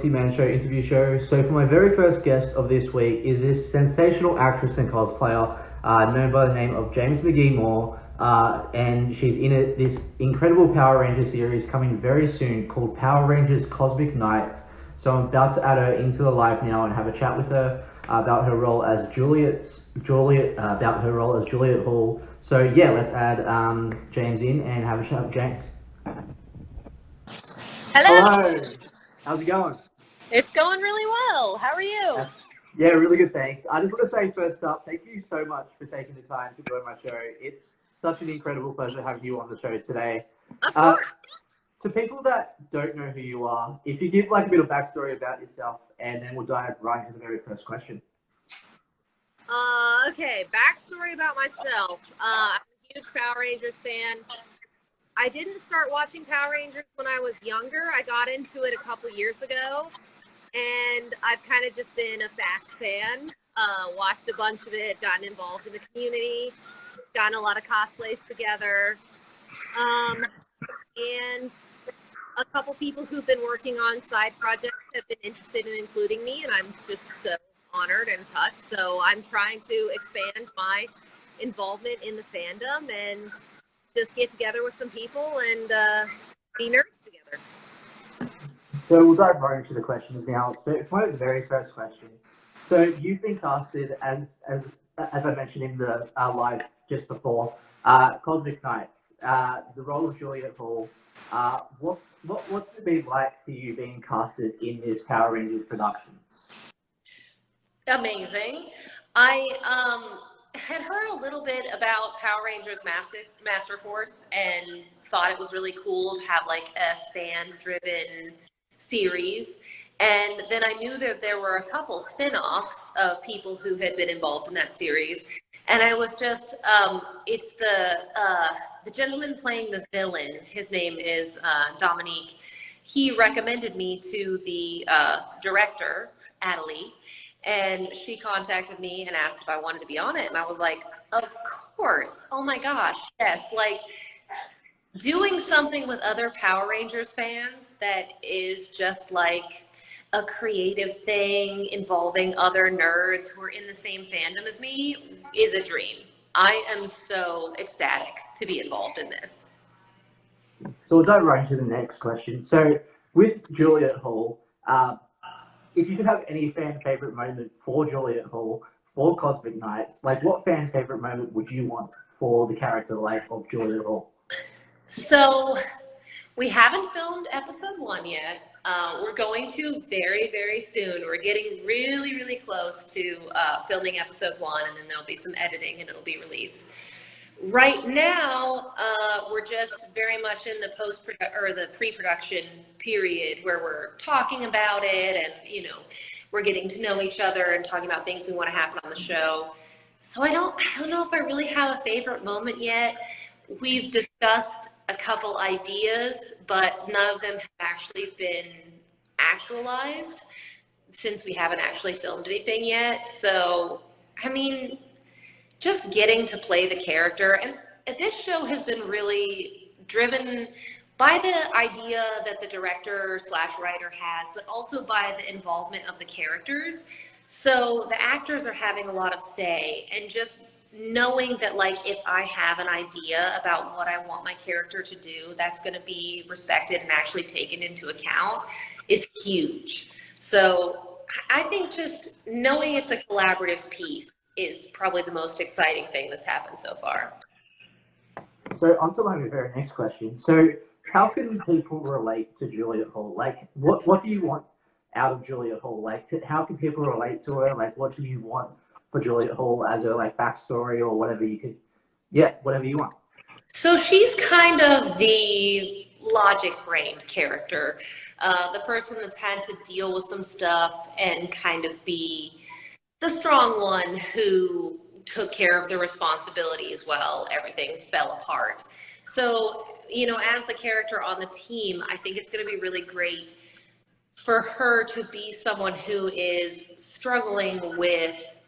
Man Show interview show. So for my very first guest of this week is this sensational actress and cosplayer known by the name of James McGee Moore, and she's in this incredible Power Ranger series coming very soon called Power Rangers Cosmic Knights. So I'm about to add her into the live now and have a chat with her about her role as Juliet Hall. So yeah, let's add James in and have a chat with James. Hello. Hello. How's it going? It's going really well. How are you? Yeah, really good, thanks. I just want to say first up, thank you so much for taking the time to join my show. It's such an incredible pleasure having you on the show today. Of course. To people that don't know who you are, if you give like a bit of backstory about yourself, and then we'll dive right into the very first question. Okay, backstory about myself. I'm a huge Power Rangers fan. I didn't start watching Power Rangers when I was younger. I got into it a couple years ago, and I've kind of just been a fast fan. Watched a bunch of it, gotten involved in the community, gotten a lot of cosplays together, and a couple people who've been working on side projects have been interested in including me, and I'm just so honored and touched. So I'm trying to expand my involvement in the fandom and just get together with some people and be nerds together. So we'll dive right into the questions now. So it's one of the very first questions. So you've been casted as I mentioned in the live just before, Cosmic Knights, the role of Juliet Hall. What's it been like for you being casted in this Power Rangers production? Amazing. I had heard a little bit about Power Rangers Master Force and thought it was really cool to have like a fan-driven series. And then I knew that there were a couple spin-offs of people who had been involved in that series. And I was just, it's the gentleman playing the villain, his name is Dominique. He recommended me to the director, Adelie, and she contacted me and asked if I wanted to be on it. And I was like, of course. Oh my gosh, yes. Like doing something with other Power Rangers fans that is just like a creative thing involving other nerds who are in the same fandom as me is a dream. I am so ecstatic to be involved in this. So we'll dive right into the next question. So with Juliet Hall, if you could have any fan favorite moment for Juliet Hall, for Cosmic Knights, like what fan favorite moment would you want for the character like of Juliet Hall? So we haven't filmed episode 1 yet. We're going to very, very soon. We're getting really, really close to filming episode 1, and then there'll be some editing and it'll be released. Right now, we're just very much in the the pre-production period where we're talking about it, and we're getting to know each other and talking about things we want to happen on the show. So I don't know if I really have a favorite moment yet. We've discussed a couple ideas, but none of them have actually been actualized since we haven't actually filmed anything yet. So, I mean, just getting to play the character. And this show has been really driven by the idea that the director/writer has, but also by the involvement of the characters. So the actors are having a lot of say, and just knowing that like if I have an idea about what I want my character to do, that's going to be respected and actually taken into account is huge. So I think just knowing it's a collaborative piece is probably the most exciting thing that's happened so far. So on to my very next question. So how can people relate to Juliet Hall? Like what do you want out of Juliet Hall? Like how can people relate to her? Like what do you want for Juliet Hall as a like backstory or whatever whatever you want? So she's kind of the logic-brained character, the person that's had to deal with some stuff and kind of be the strong one who took care of the responsibilities while everything fell apart. So, as the character on the team, I think it's going to be really great for her to be someone who is struggling with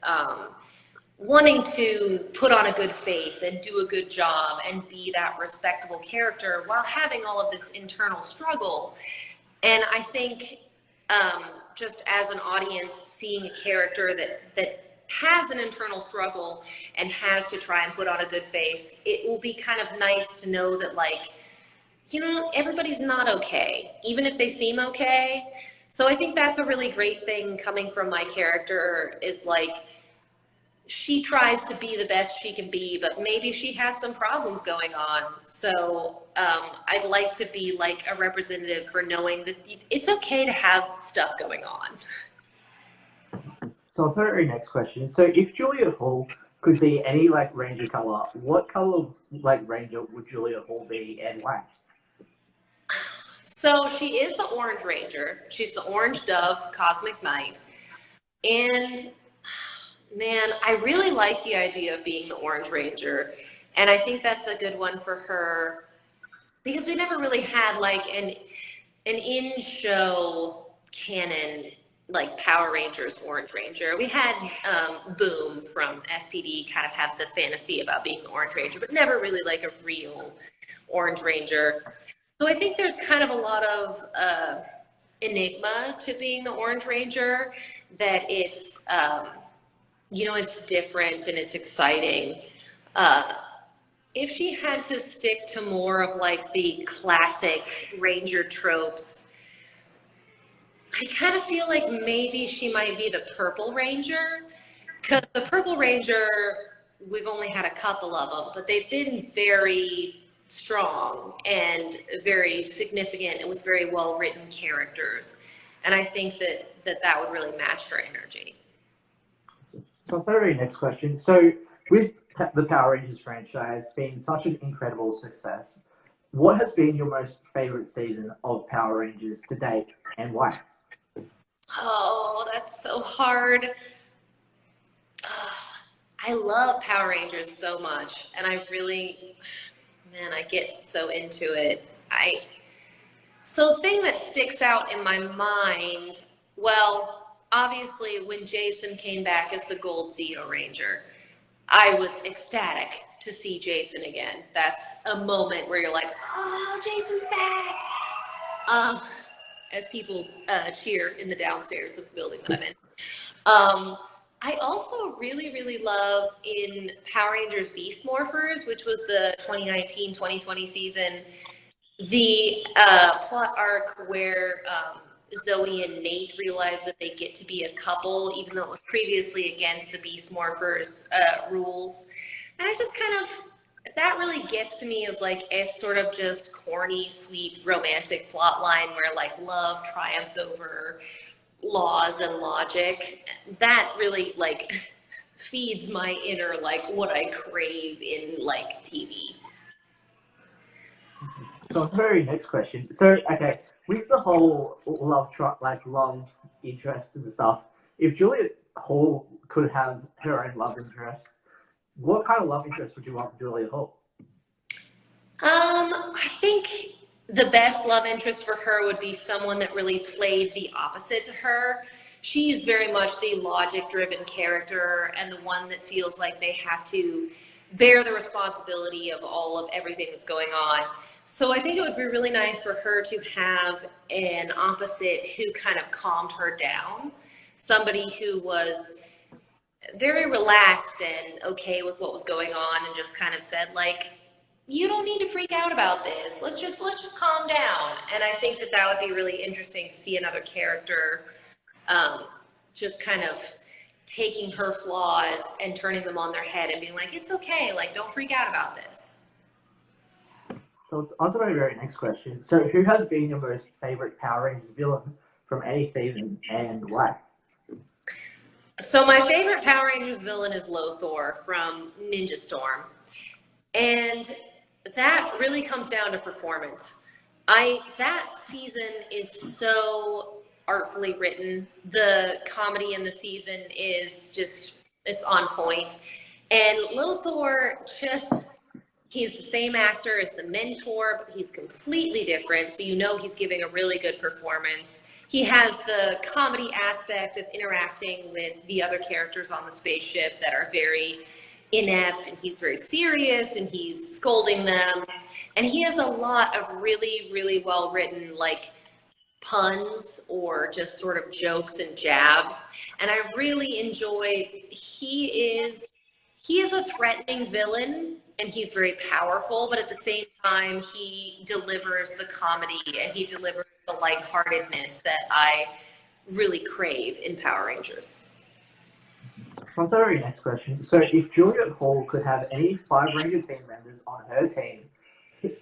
wanting to put on a good face and do a good job and be that respectable character while having all of this internal struggle. And I think just as an audience, seeing a character that has an internal struggle and has to try and put on a good face, it will be kind of nice to know that, like, you know, everybody's not okay, even if they seem okay. So I think that's a really great thing coming from my character, is like, she tries to be the best she can be, but maybe she has some problems going on. So I'd like to be like a representative for knowing that it's okay to have stuff going on. So I'll put our next question. So if Juliet Hall could be any like ranger color, what color like ranger would Juliet Hall be and why? So she is the Orange Ranger. She's the Orange Dove Cosmic Knight. And man, I really like the idea of being the Orange Ranger. And I think that's a good one for her, because we never really had like an in-show canon like Power Rangers Orange Ranger. We had Boom from SPD kind of have the fantasy about being the Orange Ranger, but never really like a real Orange Ranger. So I think there's kind of a lot of enigma to being the Orange Ranger, that it's, you know, it's different and it's exciting. If she had to stick to more of like the classic Ranger tropes, I kind of feel like maybe she might be the Purple Ranger, because the Purple Ranger, we've only had a couple of them, but they've been very strong and very significant and with very well written characters. And I think that would really match her energy. So for our next question. So with the Power Rangers franchise being such an incredible success, what has been your most favorite season of Power Rangers to date and why? Oh, that's so hard. I love Power Rangers so much, and I really, man, I get so into it. So the thing that sticks out in my mind, well, obviously when Jason came back as the Gold Zeo Ranger, I was ecstatic to see Jason again. That's a moment where you're like, oh, Jason's back. As people cheer in the downstairs of the building that I'm in. I also really, really love in Power Rangers Beast Morphers, which was the 2019-2020 season, the plot arc where Zoe and Nate realize that they get to be a couple, even though it was previously against the Beast Morphers rules. And I just kind of, that really gets to me as like a sort of just corny, sweet, romantic plot line where like love triumphs over laws and logic. That really like feeds my inner like what I crave in like TV. So on to the very next question. So okay, with the whole love interest and stuff, if Juliet Hall could have her own love interest, what kind of love interest would you want Juliet Hall? I think the best love interest for her would be someone that really played the opposite to her. She's very much the logic-driven character and the one that feels like they have to bear the responsibility of all of everything that's going on. So I think it would be really nice for her to have an opposite who kind of calmed her down. Somebody who was very relaxed and okay with what was going on and just kind of said like, you don't need to freak out about this. Let's just calm down. And I think that would be really interesting to see another character just kind of taking her flaws and turning them on their head and being like, it's okay, like don't freak out about this. So on to my very next question. So who has been your most favorite Power Rangers villain from any season and why? So my favorite Power Rangers villain is Lothor from Ninja Storm. And that really comes down to performance. That season is so artfully written. The comedy in the season is just, it's on point. And Lothor just, he's the same actor as the mentor, but he's completely different. So you know he's giving a really good performance. He has the comedy aspect of interacting with the other characters on the spaceship that are very inept, and he's very serious and he's scolding them. And he has a lot of really, really well written, like puns or just sort of jokes and jabs. And I really enjoyed, he is a threatening villain and he's very powerful, but at the same time, he delivers the comedy and he delivers the lightheartedness that I really crave in Power Rangers. On to our next question. So, if Juliet Hall could have any 5 Ranger team members on her team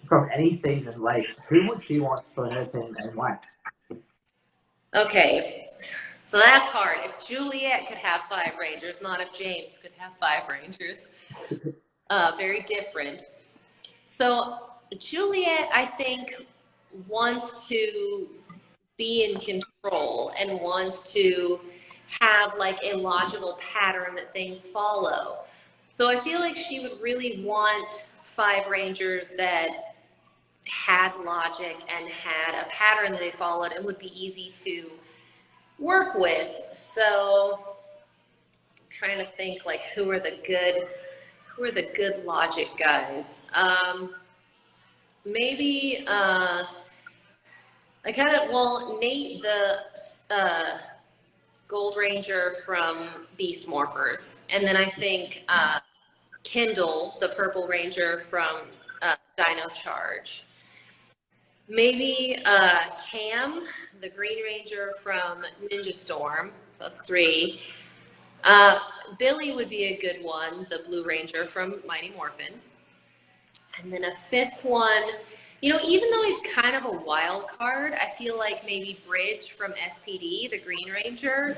from any season, like who would she want for her team and why? Okay, so that's hard. If Juliet could have 5 Rangers, not if James could have 5 Rangers. Very different. So Juliet, I think, wants to be in control and wants to have like a logical pattern that things follow. So I feel like she would really want 5 Rangers that had logic and had a pattern that they followed and would be easy to work with. So I'm trying to think like who are the good logic guys. Maybe Nate, the Gold Ranger from Beast Morphers, and then I think Kendall, the Purple Ranger from Dino Charge. Maybe Cam, the Green Ranger from Ninja Storm. So that's 3. Billy would be a good one, the Blue Ranger from Mighty Morphin. And then a 5th one, you know, even though he's kind of a wild card, I feel like maybe Bridge from SPD, the Green Ranger.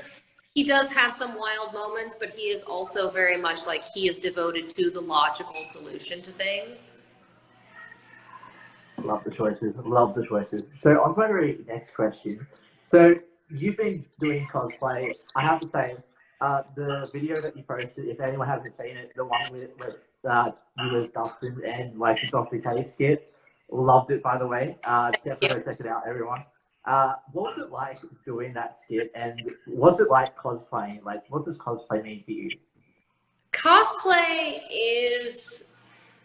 He does have some wild moments, but he is also very much like he is devoted to the logical solution to things. Love the choices. Love the choices. So on to my very next question. So you've been doing cosplay. I have to say, the video that you posted, if anyone hasn't seen it, the one with you as Dustin and like the Dr. K skit, loved it by the way. Definitely check it out, everyone. What was it like doing that skit, and what's it like cosplaying? Like, what does cosplay mean to you? Cosplay is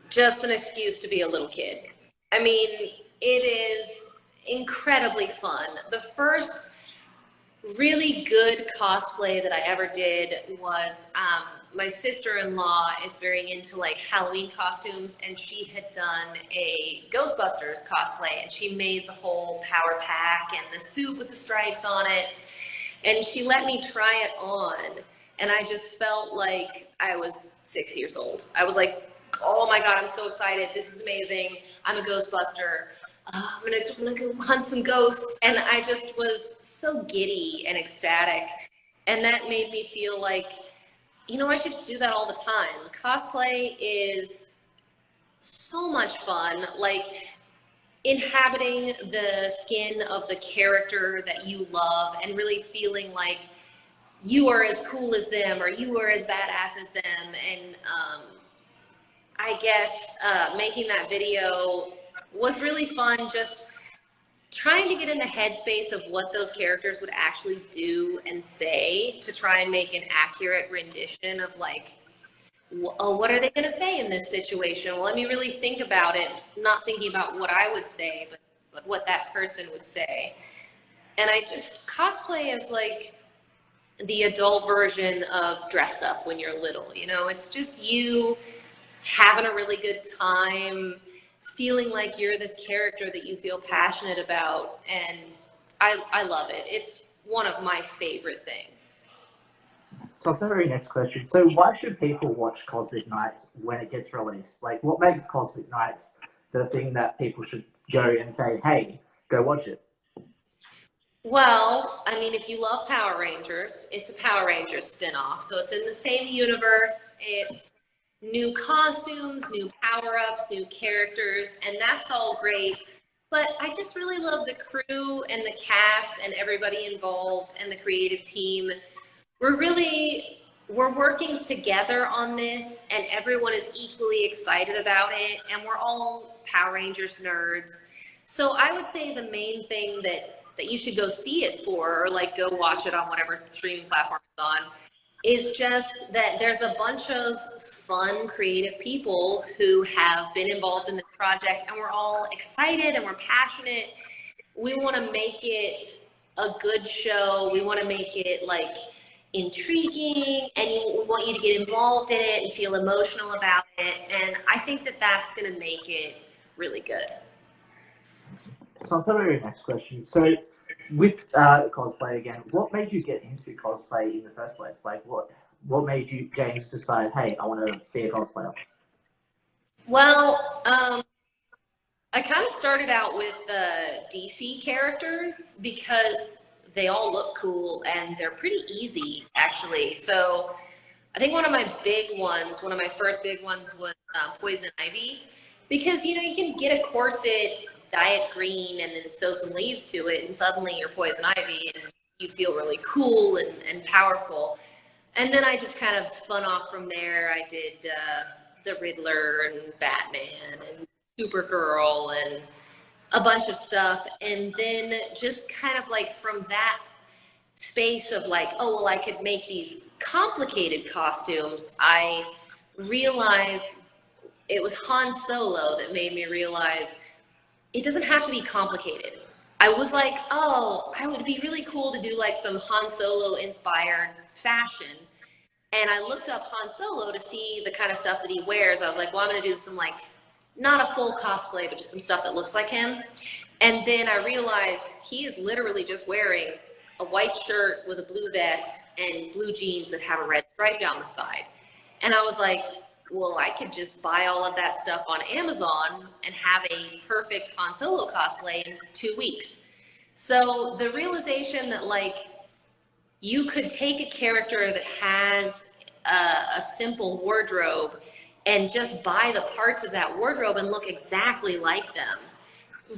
just an excuse to be a little kid. I mean, it is incredibly fun. The first really good cosplay that I ever did was my sister-in-law is very into like Halloween costumes, and she had done a Ghostbusters cosplay, and she made the whole power pack and the suit with the stripes on it, and she let me try it on, and I just felt like I was 6 years old. I was like, oh my God, I'm so excited. This is amazing. I'm a Ghostbuster. I'm gonna go hunt some ghosts. And I just was so giddy and ecstatic. And that made me feel like, you know, I should just do that all the time. Cosplay is so much fun. Like inhabiting the skin of the character that you love and really feeling like you are as cool as them or you are as badass as them. And I guess making that video was really fun, just trying to get in the headspace of what those characters would actually do and say to try and make an accurate rendition of like, oh, what are they going to say in this situation? Well, let me really think about it, not thinking about what I would say, but what that person would say. And I just cosplay as like the adult version of dress up when you're little, you know, it's just you having a really good time, feeling like you're this character that you feel passionate about, and I love it. It's one of my favorite things. So the very next question. So why should people watch Cosmic Nights when it gets released? Like, what makes Cosmic Nights the thing that people should go and say, hey, go watch it? Well, I mean, if you love Power Rangers, it's a Power Rangers spin-off. So it's in the same universe. It's new costumes, new power-ups, new characters, and that's all great. But I just really love the crew and the cast and everybody involved and the creative team. We're working together on this, and everyone is equally excited about it, and we're all Power Rangers nerds. So I would say the main thing that you should go see it for, or like go watch it on whatever streaming platform it's on, is just that there's a bunch of fun, creative people who have been involved in this project, and we're all excited and we're passionate, we want to make it a good show. We want to make it like intriguing, and we want you to get involved in it and feel emotional about it. And I think that that's going to make it really good. So I'll tell you your next question. So with cosplay again, what made you get into cosplay in the first place? Like what made you, James, decide, hey, I want to be a cosplayer? Well, I kind of started out with DC characters because they all look cool and they're pretty easy, actually. So I think one of my first big ones was Poison Ivy, because you can get a corset, dye it green, and then sew some leaves to it, and suddenly you're Poison Ivy, and you feel really cool and powerful. And then I just kind of spun off from there. I did the Riddler and Batman and Supergirl and a bunch of stuff. And then just kind of like from that space of like, oh, well, I could make these complicated costumes, I realized it was Han Solo that made me realize it doesn't have to be complicated. I was like, oh, I would be really cool to do like some Han Solo inspired fashion. And I looked up Han Solo to see the kind of stuff that he wears. I was like, well, I'm going to do some like, not a full cosplay, but just some stuff that looks like him. And then I realized he is literally just wearing a white shirt with a blue vest and blue jeans that have a red stripe down the side. And I was like, well, I could just buy all of that stuff on Amazon and have a perfect Han Solo cosplay in 2 weeks. So the realization that like you could take a character that has a simple wardrobe and just buy the parts of that wardrobe and look exactly like them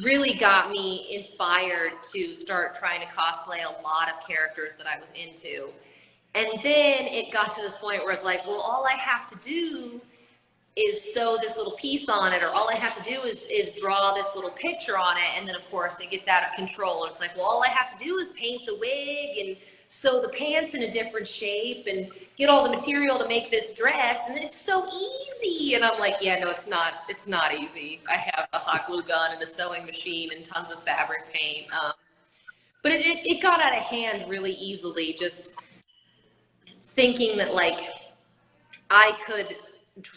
really got me inspired to start trying to cosplay a lot of characters that I was into. And then it got to this point where it's like, well, all I have to do is sew this little piece on it, or all I have to do is draw this little picture on it, and then of course it gets out of control. And it's like, well, all I have to do is paint the wig and sew the pants in a different shape and get all the material to make this dress, and then it's so easy. And I'm like, yeah, no, it's not easy. I have a hot glue gun and a sewing machine and tons of fabric paint. But it got out of hand really easily, just thinking that like I could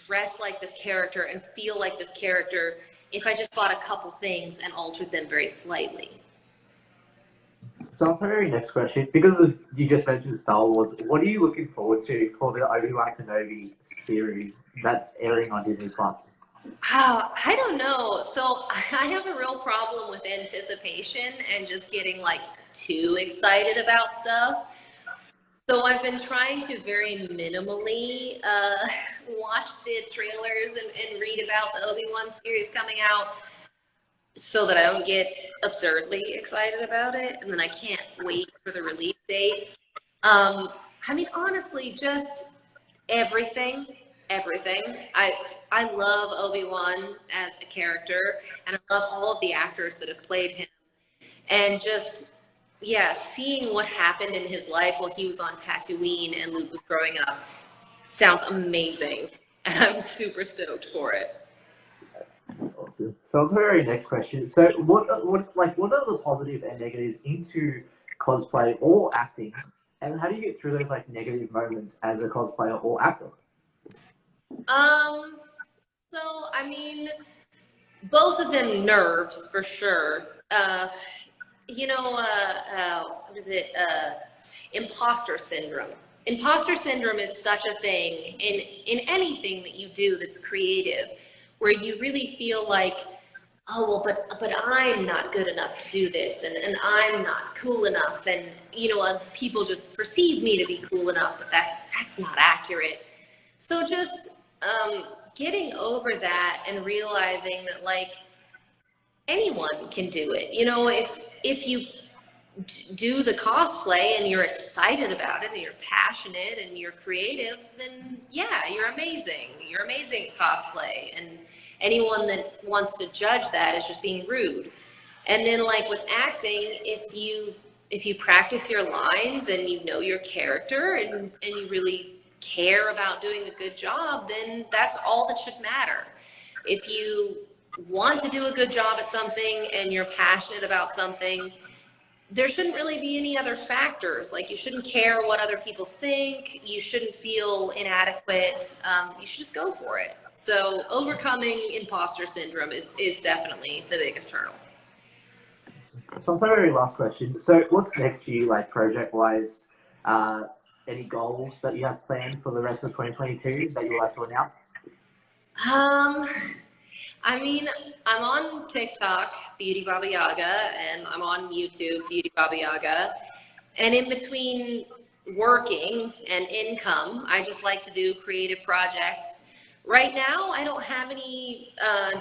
dress like this character and feel like this character if I just bought a couple things and altered them very slightly. So on to our next question, because you just mentioned Star Wars, what are you looking forward to for the Obi-Wan Kenobi series that's airing on Disney Plus? I don't know. So I have a real problem with anticipation and just getting like too excited about stuff. So I've been trying to very minimally watch the trailers and read about the Obi-Wan series coming out so that I don't get absurdly excited about it, and then I can't wait for the release date. I mean, honestly, just everything. I love Obi-Wan as a character, and I love all of the actors that have played him. And just, yeah, seeing what happened in his life while he was on Tatooine and Luke was growing up sounds amazing, and I'm super stoked for it. Awesome. So on to our next question. So what are the positive and negatives into cosplay or acting, and how do you get through those like negative moments as a cosplayer or actor? So I mean, both of them nerves for sure. What is it? Imposter syndrome. Imposter syndrome is such a thing in anything that you do that's creative, where you really feel like, oh, well, but I'm not good enough to do this, and I'm not cool enough, and people just perceive me to be cool enough, but that's not accurate. So just getting over that and realizing that like anyone can do it. If you do the cosplay and you're excited about it and you're passionate and you're creative, then yeah, you're amazing. You're amazing at cosplay, and anyone that wants to judge that is just being rude. And then like with acting, if you practice your lines and you know your character and you really care about doing a good job, then that's all that should matter. If you want to do a good job at something and you're passionate about something, there shouldn't really be any other factors. Like, you shouldn't care what other people think. You shouldn't feel inadequate. You should just go for it. So overcoming imposter syndrome is definitely the biggest hurdle. So my very last question. So what's next for you, like project-wise? Any goals that you have planned for the rest of 2022 that you would like to announce? I mean, I'm on TikTok, Beauty Babayagha, and I'm on YouTube, Beauty Babayagha. And in between working and income, I just like to do creative projects. Right now, I don't have any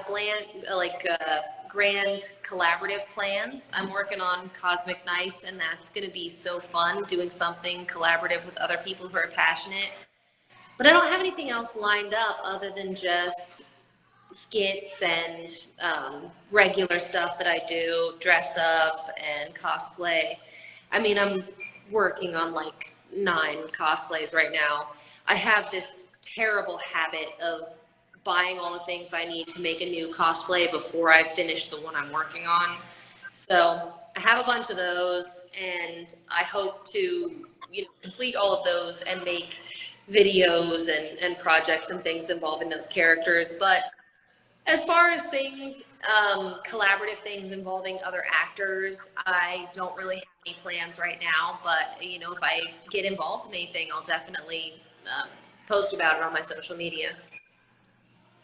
grand collaborative plans. I'm working on Cosmic Nights, and that's going to be so fun, doing something collaborative with other people who are passionate. But I don't have anything else lined up other than just skits and regular stuff that I do, dress up and cosplay. I mean, I'm working on like 9 cosplays right now. I have this terrible habit of buying all the things I need to make a new cosplay before I finish the one I'm working on. So I have a bunch of those, and I hope to complete all of those and make videos and projects and things involving those characters. But as far as things, collaborative things involving other actors, I don't really have any plans right now. But if I get involved in anything, I'll definitely post about it on my social media.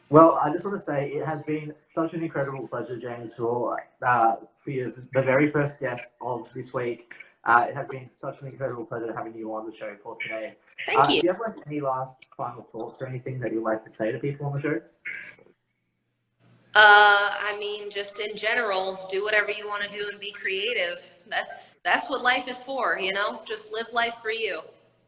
Well, I just want to say it has been such an incredible pleasure, James, for you, the very first guest of this week. It has been such an incredible pleasure having you on the show for today. Thank you. Do you have like any last final thoughts or anything that you'd like to say to people on the show? I mean, just in general, do whatever you want to do and be creative. That's what life is for, just live life for you.